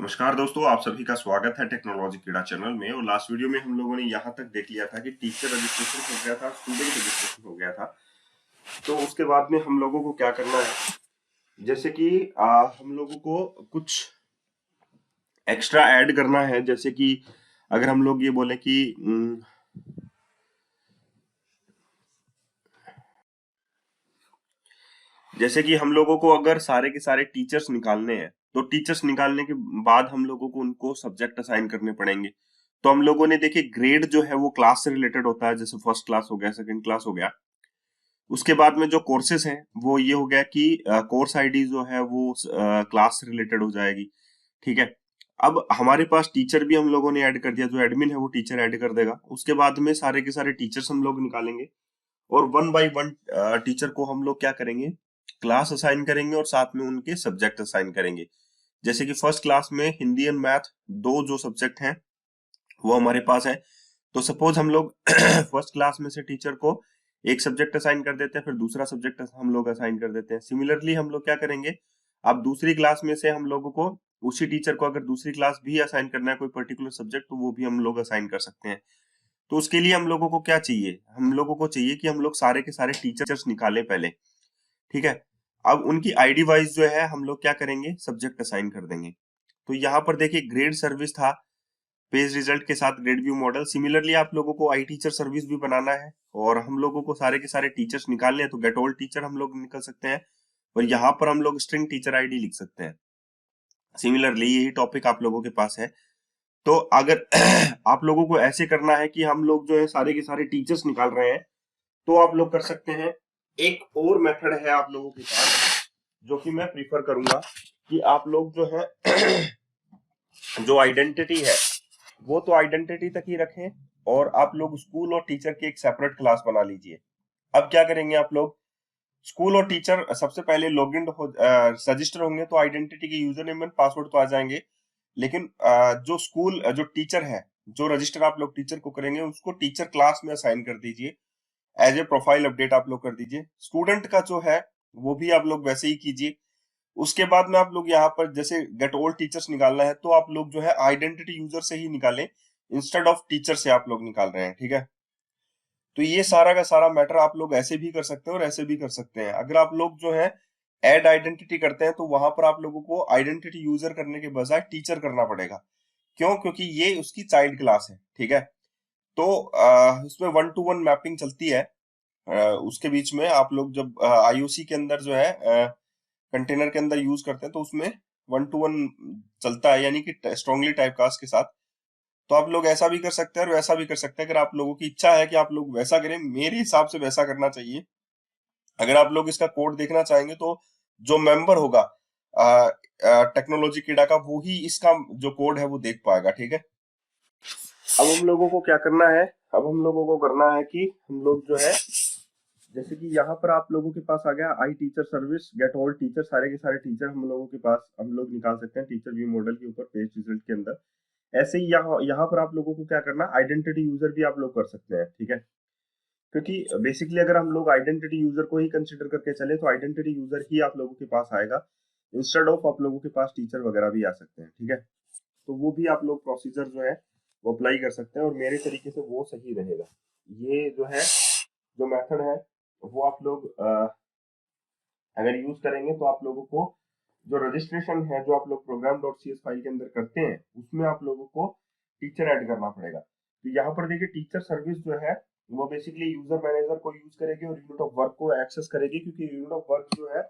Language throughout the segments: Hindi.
नमस्कार दोस्तों, आप सभी का स्वागत है टेक्नोलॉजी कीड़ा चैनल में। और लास्ट वीडियो में हम लोगों ने यहाँ तक देख लिया था कि टीचर रजिस्ट्रेशन हो गया था, स्टूडेंट रजिस्ट्रेशन हो गया था। तो उसके बाद में हम लोगों को क्या करना है, जैसे कि हम लोगों को कुछ एक्स्ट्रा ऐड करना है। जैसे कि अगर हम लोग ये बोले कि जैसे कि हम लोगों को अगर सारे के सारे टीचर्स निकालने हैं, तो टीचर्स निकालने के बाद हम लोगों को उनको सब्जेक्ट असाइन करने पड़ेंगे। तो हम लोगों ने देखिए, ग्रेड जो है वो क्लास से रिलेटेड होता है, जैसे फर्स्ट क्लास हो गया, सेकंड क्लास हो गया। उसके बाद में जो कोर्सेस हैं वो ये हो गया कि कोर्स आईडी जो है वो क्लास से रिलेटेड हो जाएगी। ठीक है। अब हमारे पास टीचर भी हम लोगों ने ऐड कर दिया, जो एडमिन है वो टीचर ऐड कर देगा। उसके बाद में सारे के सारे टीचर्स हम लोग निकालेंगे और वन बाय वन टीचर को हम लोग क्या करेंगे, क्लास असाइन करेंगे और साथ में उनके सब्जेक्ट असाइन करेंगे। जैसे कि फर्स्ट क्लास में हिंदी एंड मैथ दो जो सब्जेक्ट हैं वो हमारे पास है। तो सपोज हम लोग फर्स्ट क्लास में से टीचर को एक सब्जेक्ट असाइन कर देते हैं, फिर दूसरा सब्जेक्ट हम लोग असाइन कर देते हैं। सिमिलरली हम लोग क्या करेंगे, अब दूसरी क्लास में से हम लोगों को उसी टीचर को अगर दूसरी क्लास भी असाइन करना है कोई पर्टिकुलर सब्जेक्ट, तो वो भी हम लोग असाइन कर सकते हैं। तो उसके लिए हम लोगों को क्या चाहिए, हम लोगों को चाहिए कि हम लोग सारे के सारे टीचर्स निकालें पहले। ठीक है। अब उनकी आईडी वाइज जो है हम लोग क्या करेंगे, सब्जेक्ट असाइन कर देंगे। तो यहाँ पर देखिए, ग्रेड सर्विस था पेज रिजल्ट के साथ ग्रेड व्यू मॉडल। सिमिलरली आप लोगों को आई टीचर सर्विस भी बनाना है और हम लोगों को सारे के सारे टीचर्स निकालने हैं। तो गेट ऑल टीचर हम लोग निकल सकते हैं और यहाँ पर हम लोग स्ट्रिंग टीचर आईडी लिख सकते हैं। सिमिलरली यही टॉपिक आप लोगों के पास है। तो अगर आप लोगों को ऐसे करना है कि हम लोग जो है सारे के सारे टीचर्स निकाल रहे हैं, तो आप लोग कर सकते हैं। एक और मेथड है आप लोगों के पास जो कि मैं प्रीफर करूंगा कि आप लोग जो है जो आइडेंटिटी है वो तो आइडेंटिटी तक ही रखें और आप लोग स्कूल और टीचर की एक सेपरेट क्लास बना लीजिए। अब क्या करेंगे, आप लोग स्कूल और टीचर सबसे पहले लॉग इन हो रजिस्टर होंगे तो आइडेंटिटी के यूजर नेम एंड पासवर्ड तो आ जाएंगे। लेकिन जो स्कूल जो टीचर है, जो रजिस्टर आप लोग टीचर को करेंगे उसको टीचर क्लास में असाइन कर दीजिए। एज ए प्रोफाइल अपडेट आप लोग कर दीजिए। स्टूडेंट का जो है वो भी आप लोग वैसे ही कीजिए। उसके बाद में आप लोग यहाँ पर जैसे गेट ऑल टीचर्स निकालना है तो आप लोग जो है आइडेंटिटी यूजर से ही निकालें, इंस्टेड ऑफ टीचर से आप लोग निकाल रहे हैं। ठीक है। तो ये सारा का सारा मैटर आप लोग ऐसे भी कर सकते हैं और ऐसे भी कर सकते हैं। अगर आप लोग जो है ऐड आइडेंटिटी करते हैं तो वहां पर आप लोगों को आइडेंटिटी यूजर करने के बजाय टीचर करना पड़ेगा। क्यों? क्योंकि ये उसकी चाइल्ड क्लास है। ठीक है। तो उसमें वन टू वन मैपिंग चलती है। उसके बीच में आप लोग जब आईओसी के अंदर जो है कंटेनर के अंदर यूज करते हैं तो उसमें वन टू वन चलता है, यानी कि स्ट्रांगली टाइपकास्ट के साथ। तो आप लोग ऐसा भी कर सकते हैं और वैसा भी कर सकते हैं। अगर आप लोगों की इच्छा है कि आप लोग वैसा करें, मेरे हिसाब से वैसा करना चाहिए। अगर आप लोग इसका कोड देखना चाहेंगे तो जो मेंबर होगा टेक्नोलॉजी कीड़ा का, वो ही इसका जो कोड है वो देख पाएगा। ठीक है। अब हम लोगों को क्या करना है, अब हम लोगों को करना है कि हम लोग जो है जैसे कि यहाँ पर आप लोगों के पास आ गया I teacher service get all teacher, सारे के सारे टीचर हम लोगों के पास हम लोग निकाल सकते हैं टीचर व्यू मॉडल के ऊपर पेज रिजल्ट के अंदर। ऐसे ही यहाँ पर आप लोगों को क्या करना, आइडेंटिटी यूजर भी आप लोग कर सकते हैं। ठीक है। क्योंकि बेसिकली अगर हम लोग आइडेंटिटी यूजर को ही कंसिडर करके चले तो आइडेंटिटी यूजर ही आप लोगों के पास आएगा, इंस्टेड ऑफ आप लोगों के पास टीचर वगैरह भी आ सकते हैं। ठीक है। तो वो भी आप लोग प्रोसीजर जो है वो अप्लाई कर सकते हैं और मेरे तरीके से वो सही रहेगा। ये जो है जो मेथड है वो आप लोग अगर यूज करेंगे तो आप लोगों को जो रजिस्ट्रेशन है जो आप लोग program dot C S file के अंदर करते हैं उसमें आप लोगों को टीचर ऐड करना पड़ेगा। तो यहाँ पर देखिए, टीचर सर्विस जो है वो बेसिकली यूजर मैनेजर को यूज करेगी और यूनिट ऑफ वर्क को एक्सेस करेगी, क्योंकि यूनिट ऑफ वर्क जो है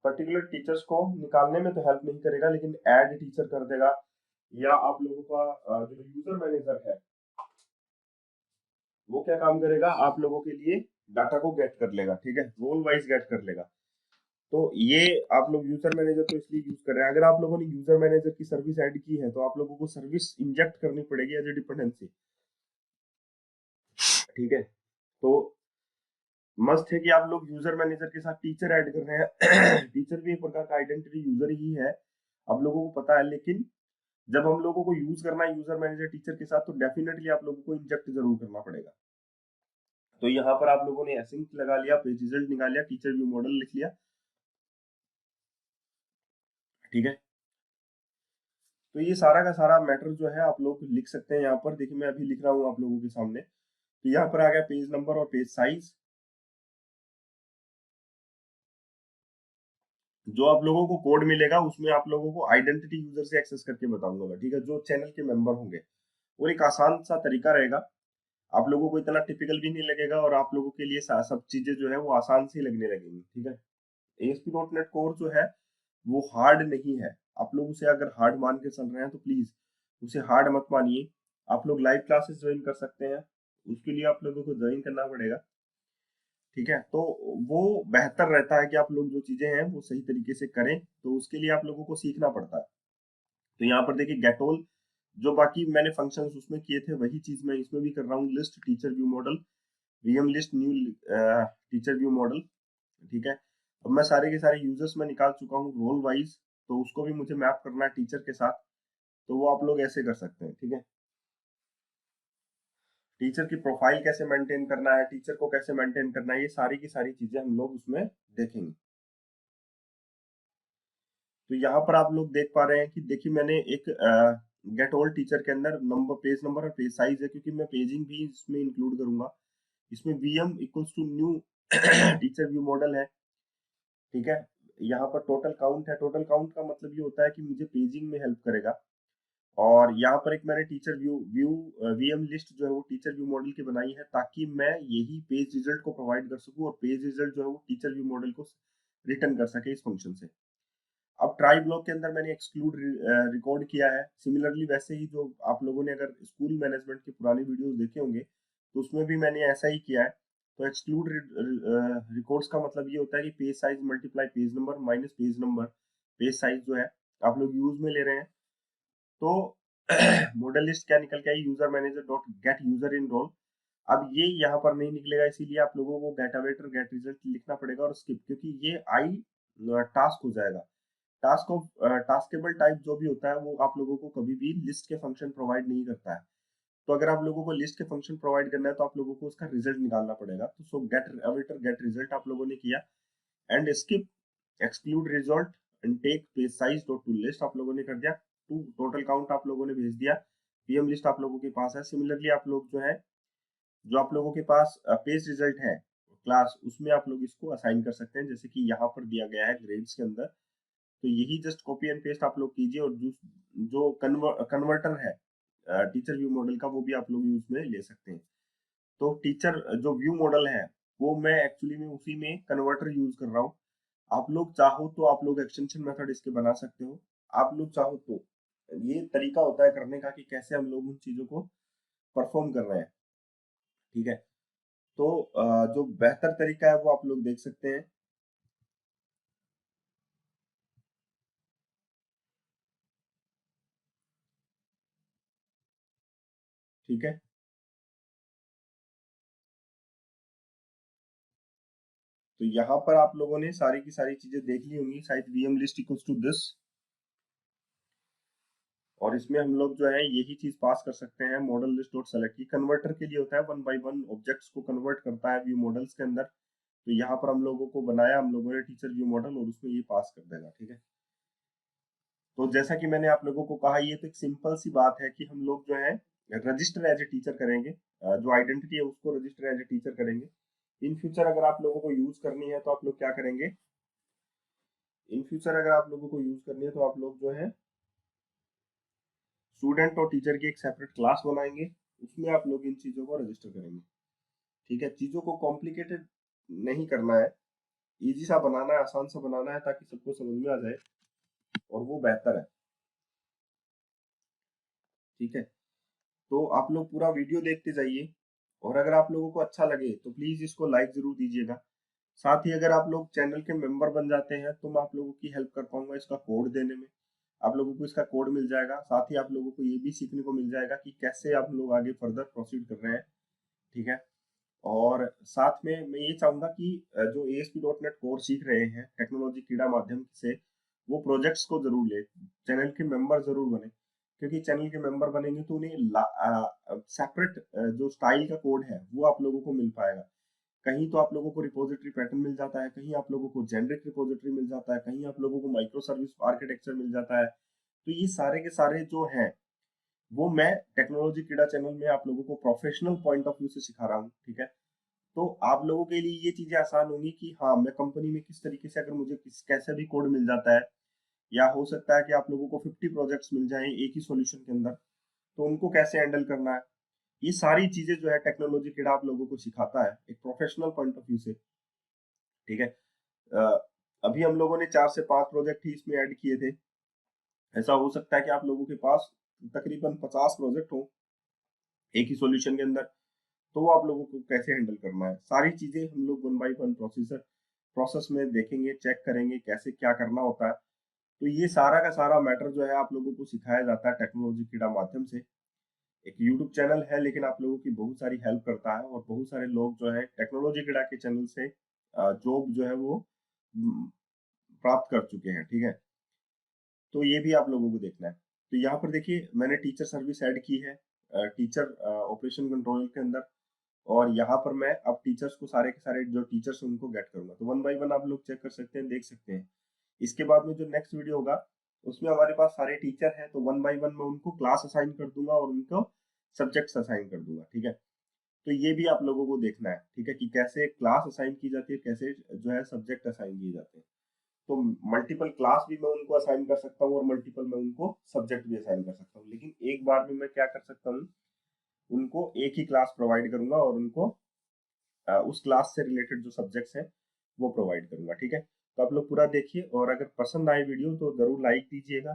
पर्टिकुलर टीचर्स को निकालने में तो हेल्प नहीं करेगा, लेकिन ऐड टीचर कर देगा। या आप लोगों का जो यूजर मैनेजर है वो क्या काम करेगा, आप लोगों के लिए डाटा को गेट कर लेगा। ठीक है। रोल वाइज गेट कर लेगा। तो ये आप लोग यूजर मैनेजर तो इसलिए यूज कर रहे हैं। अगर आप लोगों ने यूजर मैनेजर की सर्विस ऐड की है तो आप लोगों को सर्विस इंजेक्ट करनी पड़ेगी एज ए डिपेंडेंसी। ठीक है। तो मस्ट है कि आप लोग यूजर मैनेजर के साथ टीचर ऐड कर रहे हैं। टीचर भी एक प्रकार का आइडेंटिटी यूजर ही है, आप लोगों को पता है। लेकिन जब हम लोगों को यूज करना है यूजर मैनेजर टीचर के साथ तो डेफिनेटली आप लोगों को इंजेक्ट जरूर करना पड़ेगा। तो यहाँ पर आप लोगों ने एसिंक लगा लिया, पेज रिजल्ट निकाल लिया, टीचर व्यू मॉडल लिख लिया। ठीक है। तो ये सारा का सारा मैटर जो है आप लोग लिख सकते हैं यहाँ पर। देखिए मैं अभी लिख रहा हूँ आप लोगों के सामने। तो यहाँ पर आ गया पेज नंबर और पेज साइज। जो आप लोगों को कोड मिलेगा उसमें आप लोगों को आइडेंटिटी यूजर से एक्सेस करके बताऊंगा मैं, ठीक है, जो चैनल के मेंबर होंगे। और एक आसान सा तरीका रहेगा, आप लोगों को इतना टिपिकल भी नहीं लगेगा और आप लोगों के लिए सब चीजें जो है वो आसान सी लगने लगेंगी, ठीक है। ASP.NET कोर जो है वो हार्ड नहीं है। आप लोग उसे अगर हार्ड मान के चल रहे हैं तो प्लीज उसे हार्ड मत मानिए। आप लोग लाइव क्लासेस ज्वाइन कर सकते हैं, उसके लिए आप लोगों को ज्वाइन करना पड़ेगा, ठीक है। तो वो बेहतर रहता है कि आप लोग जो चीजें हैं वो सही तरीके से करें, तो उसके लिए आप लोगों को सीखना पड़ता है। तो यहाँ पर देखिए गेटोल, जो बाकी मैंने फंक्शंस उसमें किए थे वही चीज मैं इसमें भी कर रहा हूँ। List teacher view model, VM list new teacher view model, ठीक है। अब मैं सारे के सारे यूजर्स में निकाल चुका हूँ रोल वाइज, तो उसको भी मुझे मैप करना है टीचर के साथ। तो वो आप लोग ऐसे कर सकते हैं, ठीक है। टीचर की प्रोफाइल कैसे मेंटेन करना है, टीचर को कैसे मेंटेन करना है, ये सारी की सारी चीजें हम लोग उसमें देखेंगे। तो यहाँ पर आप लोग देख पा रहे हैं कि देखिए मैंने एक गेट ऑल टीचर के अंदर पेज नंबर और पेज साइज है, क्योंकि मैं पेजिंग भी इसमें इंक्लूड करूंगा। इसमें VM equals to new teacher view model है, ठीक है। यहाँ पर टोटल काउंट है। टोटल काउंट का मतलब ये होता है कि मुझे पेजिंग में हेल्प करेगा। और यहाँ पर एक मैंने teacher view view VM list जो है वो टीचर व्यू मॉडल की बनाई है, ताकि मैं यही पेज रिजल्ट को प्रोवाइड कर सकूं और पेज रिजल्ट जो है वो टीचर व्यू मॉडल को रिटर्न कर सके इस फंक्शन से। अब ट्राई ब्लॉक के अंदर मैंने एक्सक्लूड रिकॉर्ड किया है। सिमिलरली वैसे ही जो आप लोगों ने अगर स्कूल मैनेजमेंट के पुराने वीडियोस देखे होंगे तो उसमें भी मैंने ऐसा ही किया है। तो एक्सक्लूड रिकॉर्ड्स का मतलब ये होता है कि page size multiply page number minus page number, page size जो है आप लोग यूज में ले रहे हैं। तो मॉडल लिस्ट क्या निकल के आई, user manager dot get user in role. अब ये यहाँ पर नहीं निकलेगा, इसीलिए आप लोगों को गेट अवेटर गेट रिजल्ट लिखना पड़ेगा और स्किप, क्योंकि ये आई टास्क हो जाएगा। टास्क ऑफ टास्केबल टाइप जो भी होता है वो आप लोगों को कभी भी लिस्ट के फंक्शन प्रोवाइड नहीं करता है। तो अगर आप लोगों को लिस्ट के फंक्शन प्रोवाइड करना है तो आप लोगों को उसका रिजल्ट निकालना पड़ेगा। तो so get awaiter get result आप लोगों ने किया, and skip exclude result and take page size dot to list आप लोगों ने कर दिया। टू टोटल काउंट आप लोगों ने भेज दिया। पीएम लिस्ट आप लोगों के पास है। सिमिलरली आप लोग जो है, जो आप लोगों के पास पेज रिजल्ट है क्लास, उसमें आप लोग इसको असाइन कर सकते हैं, जैसे कि यहाँ पर दिया गया है ग्रेड्स के अंदर। तो यही जस्ट कॉपी एंड पेस्ट आप लोग कीजिए, और जो कन्वर्टर है टीचर व्यू मॉडल का वो भी आप लोग यूज में ले सकते हैं। तो टीचर जो व्यू मॉडल है वो मैं एक्चुअली में उसी में कन्वर्टर यूज कर रहा हूँ। आप लोग चाहो तो आप लोग एक्सटेंशन मेथड इसके बना सकते हो। आप लोग चाहो तो ये तरीका होता है करने का कि कैसे हम लोग उन चीजों को परफॉर्म कर रहे हैं, ठीक है। तो जो बेहतर तरीका है वो आप लोग देख सकते हैं, ठीक है। तो यहाँ पर आप लोगों ने सारी की सारी चीजें देख ली होंगी शायद। VM list equals to this, और इसमें हम लोग जो है यही चीज पास कर सकते हैं। Model list dot select, converter के लिए होता है, वन बाय वन ऑब्जेक्ट्स को कन्वर्ट करता है व्यू मॉडल्स के अंदर। तो यहाँ पर हम लोगों को बनाया हम लोगों ने टीचर व्यू मॉडल, और उसमें ये पास कर देगा, ठीक है। तो जैसा कि मैंने आप लोगों को कहा, ये तो एक सिंपल सी बात है कि हम लोग जो है रजिस्टर एज ए टीचर करेंगे। जो आइडेंटिटी है उसको रजिस्टर एज ए टीचर करेंगे। इन फ्यूचर अगर आप लोगों को यूज करनी है तो आप लोग क्या करेंगे, इन फ्यूचर अगर आप लोगों को यूज करनी है तो आप लोग जो है स्टूडेंट और टीचर की एक सेपरेट क्लास बनाएंगे, उसमें आप लोग इन चीजों को रजिस्टर करेंगे, ठीक है। चीजों को कॉम्प्लिकेटेड नहीं करना है, इजी सा बनाना है, आसान सा बनाना है, ताकि सबको समझ में आ जाए और वो बेहतर है, ठीक है। तो आप लोग पूरा वीडियो देखते जाइए, और अगर आप लोगों को अच्छा लगे तो प्लीज इसको लाइक जरूर दीजिएगा। साथ ही अगर आप लोग चैनल के मेंबर बन जाते हैं तो मैं आप लोगों की हेल्प कर पाऊंगा इसका कोड देने में। आप लोगों को इसका कोड मिल जाएगा, साथ ही आप लोगों को ये भी सीखने को मिल जाएगा कि कैसे आप लोग आगे फर्दर प्रोसीड कर रहे हैं, ठीक है। और साथ में मैं ये चाहूंगा कि जो ASP.NET कोर सीख रहे हैं टेक्नोलॉजी कीड़ा माध्यम से, वो प्रोजेक्ट्स को जरूर ले, चैनल के मेंबर जरूर बने। क्योंकि चैनल के मेंबर बनेंगे तो उन्हें सेपरेट जो स्टाइल का कोड है वो आप लोगों को मिल पाएगा। कहीं तो आप लोगों को रिपोजिटरी पैटर्न मिल जाता है, कहीं आप लोगों को जेनरिक रिपोजिटरी मिल जाता है, कहीं आप लोगों को माइक्रो सर्विस आर्किटेक्चर मिल जाता है। तो ये सारे के सारे जो हैं वो मैं टेक्नोलॉजी कीड़ा चैनल में आप लोगों को प्रोफेशनल पॉइंट ऑफ व्यू से सिखा रहा हूँ, ठीक है। तो आप लोगों के लिए ये चीजें आसान होंगी कि हाँ, मैं कंपनी में किस तरीके से, अगर मुझे कैसे भी कोड मिल जाता है, या हो सकता है कि आप लोगों को 50 प्रोजेक्ट्स मिल जाएं एक ही सॉल्यूशन के अंदर, तो उनको कैसे हैंडल करना है, ये सारी चीजें जो है टेक्नोलॉजी कीड़ा आप लोगों को सिखाता है एक प्रोफेशनल पॉइंट ऑफ व्यू से, ठीक है। अभी हम लोगों ने 4 से 5 प्रोजेक्ट ही इसमें ऐड किए थे। ऐसा हो सकता है कि आप लोगों के पास तकरीबन 50 प्रोजेक्ट हो एक ही सॉल्यूशन के अंदर, तो वो आप लोगों को कैसे हैंडल करना है, सारी चीजें हम लोग वन बाय वन प्रोसेस में देखेंगे, चेक करेंगे कैसे क्या करना होता है। तो ये सारा का सारा मैटर जो है आप लोगों को सिखाया जाता है टेक्नोलॉजी कीड़ा माध्यम से। एक यूट्यूब चैनल है, लेकिन आप लोगों की बहुत सारी हेल्प करता है, और बहुत सारे लोग जो है टेक्नोलॉजी कीड़ा के चैनल से जॉब जो है वो प्राप्त कर चुके हैं, ठीक है। तो ये भी आप लोगों को देखना है। तो यहाँ पर देखिए मैंने टीचर सर्विस ऐड की है टीचर ऑपरेशन कंट्रोल के अंदर, और यहाँ पर मैं अब टीचर्स को, सारे के सारे जो टीचर्स हैं उनको गेट करूंगा। तो वन बाय वन आप लोग चेक कर सकते हैं, देख सकते हैं। इसके बाद में जो नेक्स्ट वीडियो होगा उसमें हमारे पास सारे टीचर हैं, तो वन बाय वन मैं उनको क्लास असाइन कर दूंगा और उनको सब्जेक्ट्स असाइन कर दूंगा, ठीक है। तो ये भी आप लोगों को देखना है, ठीक है, कि कैसे क्लास असाइन की जाती है, कैसे जो है सब्जेक्ट असाइन किए जाते हैं। तो मल्टीपल क्लास भी मैं उनको असाइन कर सकता हूँ और मल्टीपल मैं उनको सब्जेक्ट भी असाइन कर सकता हूँ, लेकिन एक बार में मैं क्या कर सकता हूँ, उनको एक ही क्लास प्रोवाइड करूंगा और उनको उस क्लास से रिलेटेड जो सब्जेक्ट्स हैं वो प्रोवाइड करूंगा, ठीक है। तो आप लोग पूरा देखिए, और अगर पसंद आए वीडियो तो जरूर लाइक दीजिएगा।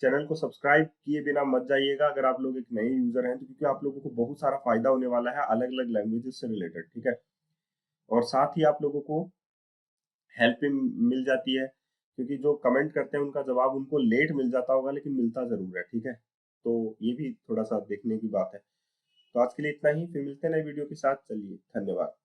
चैनल को सब्सक्राइब किए बिना मत जाइएगा अगर आप लोग एक नए यूजर हैं, तो क्योंकि आप लोगों को बहुत सारा फायदा होने वाला है अलग अलग लैंग्वेजेस से रिलेटेड, ठीक है। और साथ ही आप लोगों को हेल्प भी मिल जाती है, क्योंकि जो कमेंट करते हैं उनका जवाब उनको लेट मिल जाता होगा, लेकिन मिलता जरूर है, ठीक है। तो ये भी थोड़ा सा देखने की बात है। तो आज के लिए इतना ही, फिर मिलते हैं नए वीडियो के साथ। चलिए, धन्यवाद।